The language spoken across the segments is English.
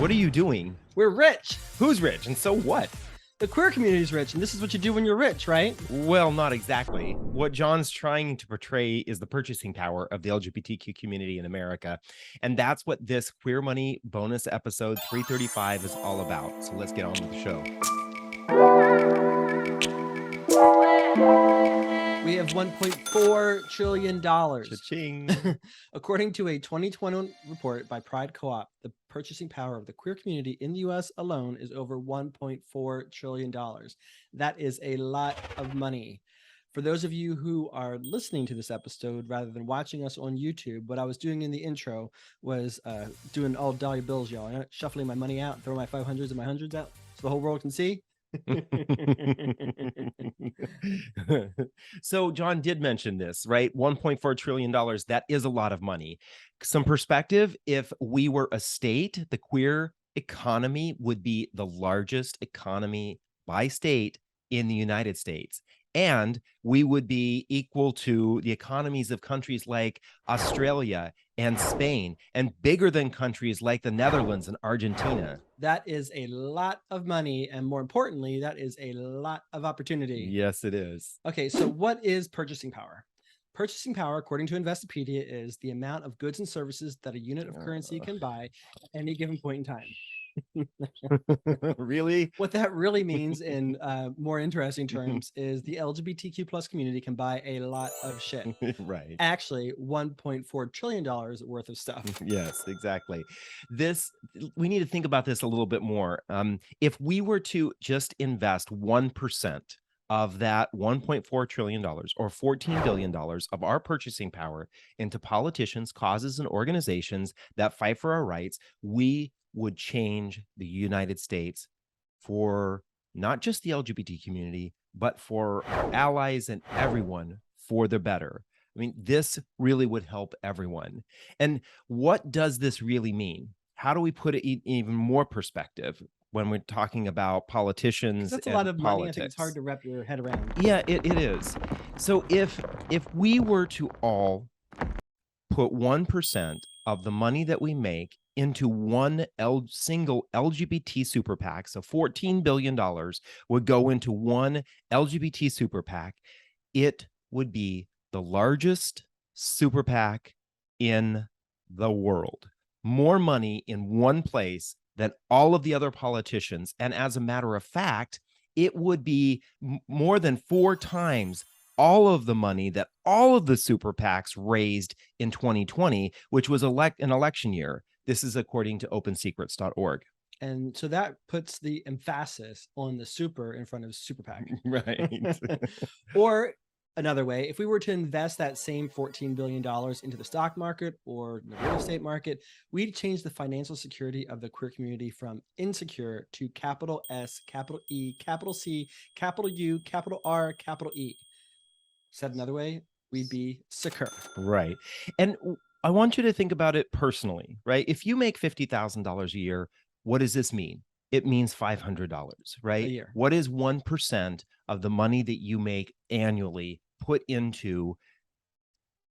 What are you doing? We're rich. Who's rich? And so what? The queer community is rich, and this is what you do when you're rich, right? Well, not exactly. What John's trying to portray is the purchasing power of the LGBTQ community in America. And that's what this Queer Money bonus episode 335 is all about. So let's get on with the show. We have $1.4 trillion. Cha-ching. According to a 2020 report by Pride Co-op, the purchasing power of the queer community in the U.S. alone is over $1.4 trillion. That is a lot of money. For those of you who are listening to this episode rather than watching us on YouTube, what I was doing in the intro was doing all dollar bills, y'all. Shuffling my money out, throwing my 500s and my hundreds out so the whole world can see. So John did mention this, right? $1.4 trillion. That is a lot of money. Some perspective, if we were a state, the queer economy would be the largest economy by state in the United States. And we would be equal to the economies of countries like Australia and Spain, and bigger than countries like the Netherlands and Argentina. That is a lot of money. And more importantly, that is a lot of opportunity. Yes, it is. Okay, so what is purchasing power? Purchasing power, according to Investopedia, is the amount of goods and services that a unit of currency can buy at any given point in time. Really? What that really means in more interesting terms is the LGBTQ plus community can buy a lot of shit. Right. Actually, $1.4 trillion worth of stuff. Yes, exactly. We need to think about this a little bit more. If we were to just invest 1% of that $1.4 trillion or $14 billion of our purchasing power into politicians, causes, and organizations that fight for our rights, we would change the United States for not just the LGBT community, but for our allies and everyone for the better. I mean, this really would help everyone. And what does this really mean? How do we put it in even more perspective when we're talking about politicians? That's and a lot of politics? money. I think it's hard to wrap your head around. Yeah, it is. So if we were to all put 1% of the money that we make into one single LGBT super PAC, so $14 billion would go into one LGBT super PAC, it would be the largest super PAC in the world. More money in one place than all of the other politicians. And as a matter of fact, it would be more than 4 times all of the money that all of the super PACs raised in 2020, which was an election year. This is according to opensecrets.org. And so that puts the emphasis on the super in front of super PAC. Right. Or another way, if we were to invest that same $14 billion into the stock market or the real estate market, we'd change the financial security of the queer community from insecure to capital S, capital E, capital C, capital U, capital R, capital E. Said another way, we'd be secure. Right. And I want you to think about it personally, right? If you make $50,000 a year, what does this mean? It means $500, right? A year. What is 1% of the money that you make annually put into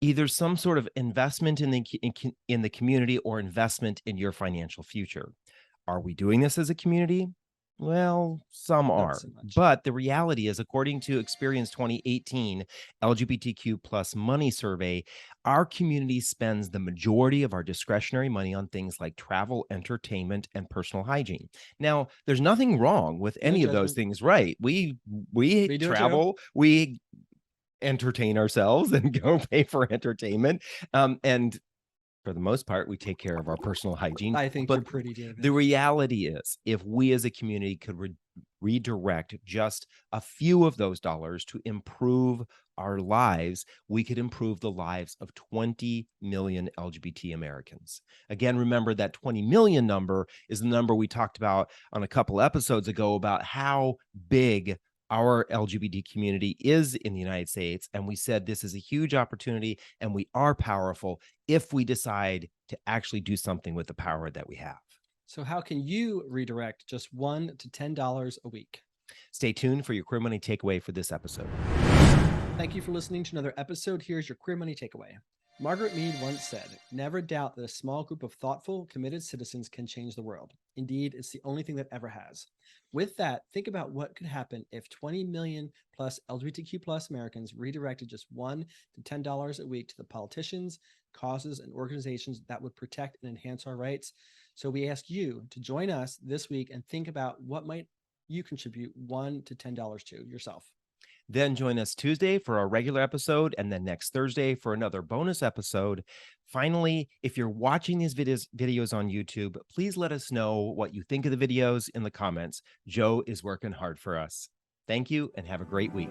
either some sort of investment in the community or investment in your financial future? Are we doing this as a community? Well, some are, so much. But the reality is, according to Experience 2018 LGBTQ plus money survey, our community spends the majority of our discretionary money on things like travel, entertainment, and personal hygiene. Now, there's nothing wrong with any of those things, right? We travel, we entertain ourselves and go pay for entertainment, and for the most part, we take care of our personal hygiene. I think you're pretty, David. The reality is, if we as a community could redirect just a few of those dollars to improve our lives, we could improve the lives of 20 million LGBT Americans. Again, remember that 20 million number is the number we talked about on a couple episodes ago about how big our LGBT community is in the United States. And we said this is a huge opportunity and we are powerful if we decide to actually do something with the power that we have. So how can you redirect just $1 to $10 a week? Stay tuned for your Queer Money takeaway for this episode. Thank you for listening to another episode. Here's your Queer Money takeaway. Margaret Mead once said, "Never doubt that a small group of thoughtful, committed citizens can change the world. Indeed, it's the only thing that ever has." With that, think about what could happen if 20 million plus LGBTQ plus Americans redirected just $1 to $10 a week to the politicians, causes, and organizations that would protect and enhance our rights. So we ask you to join us this week and think about what might you contribute $1 to $10 to yourself. Then join us Tuesday for our regular episode, and then next Thursday for another bonus episode. Finally, if you're watching these videos on YouTube, please let us know what you think of the videos in the comments. Joe is working hard for us. Thank you and have a great week.